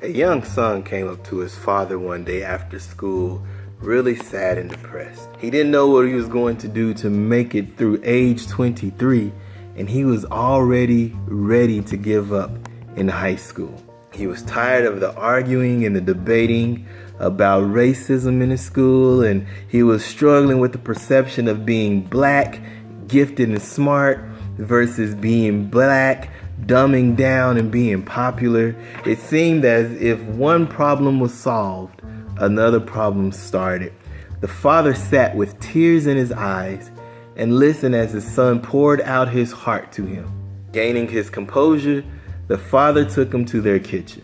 A young son came up to his father one day after school, really sad and depressed. He didn't know what he was going to do to make it through age 23, and he was already ready to give up in high school. He was tired of the arguing and the debating about racism in his school, and he was struggling with the perception of being black, gifted and smart, versus being black, dumbing down and being popular. It seemed as if one problem was solved, another problem started. The father sat with tears in his eyes and listened as his son poured out his heart to him. Gaining his composure, the father took him to their kitchen.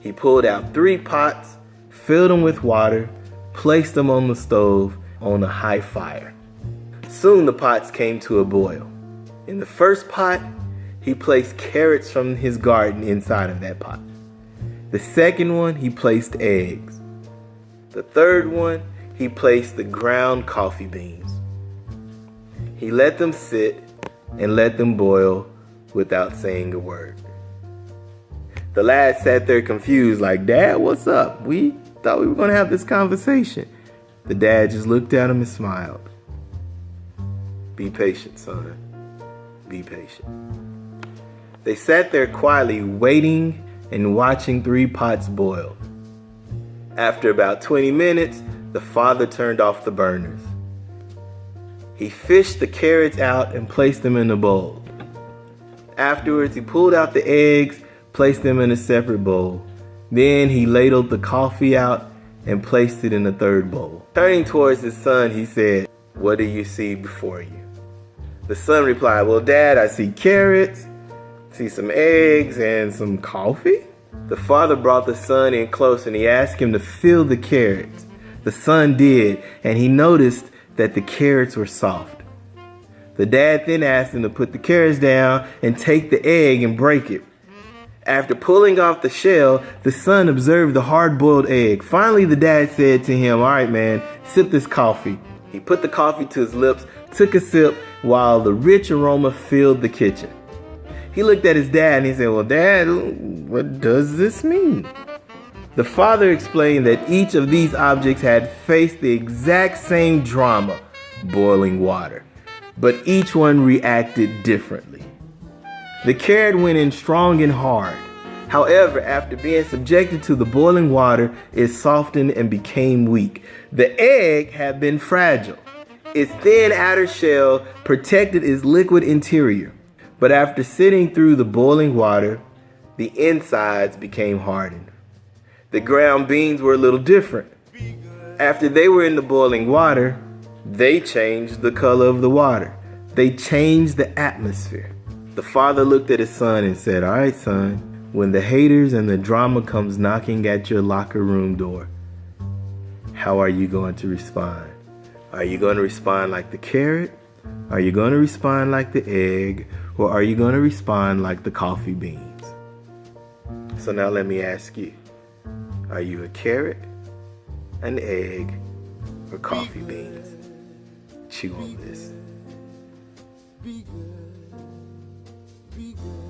He pulled out 3 pots, filled them with water, placed them on the stove on a high fire. Soon the pots came to a boil. In the first pot, he placed carrots from his garden inside of that pot. The second one, he placed eggs. The third one, he placed the ground coffee beans. He let them sit and let them boil without saying a word. The lad sat there confused, like, "Dad, what's up? We thought we were going to have this conversation." The dad just looked at him and smiled. "Be patient, son. Be patient." They sat there quietly waiting and watching 3 pots boil. After about 20 minutes, the father turned off the burners. He fished the carrots out and placed them in a bowl. Afterwards, he pulled out the eggs, placed them in a separate bowl. Then he ladled the coffee out and placed it in a third bowl. Turning towards his son, he said, "What do you see before you?" The son replied, "Well, Dad, I see carrots, see some eggs, and some coffee." The father brought the son in close and he asked him to feel the carrots. The son did, and he noticed that the carrots were soft. The dad then asked him to put the carrots down and take the egg and break it. After pulling off the shell, the son observed the hard-boiled egg. Finally, the dad said to him, "All right, man, sip this coffee." He put the coffee to his lips, took a sip, while the rich aroma filled the kitchen. He looked at his dad and he said, "Well, Dad, what does this mean?" The father explained that each of these objects had faced the exact same drama, boiling water, but each one reacted differently. The carrot went in strong and hard. However, after being subjected to the boiling water, it softened and became weak. The egg had been fragile. Its thin outer shell protected its liquid interior. But after sitting through the boiling water, the insides became hardened. The ground beans were a little different. After they were in the boiling water, they changed the color of the water. They changed the atmosphere. The father looked at his son and said, "All right, son, when the haters and the drama comes knocking at your locker room door, how are you going to respond? Are you going to respond like the carrot? Are you going to respond like the egg? Or are you going to respond like the coffee beans?" So now let me ask you, are you a carrot, an egg, or coffee beans? Chew on this. Be good. Be good.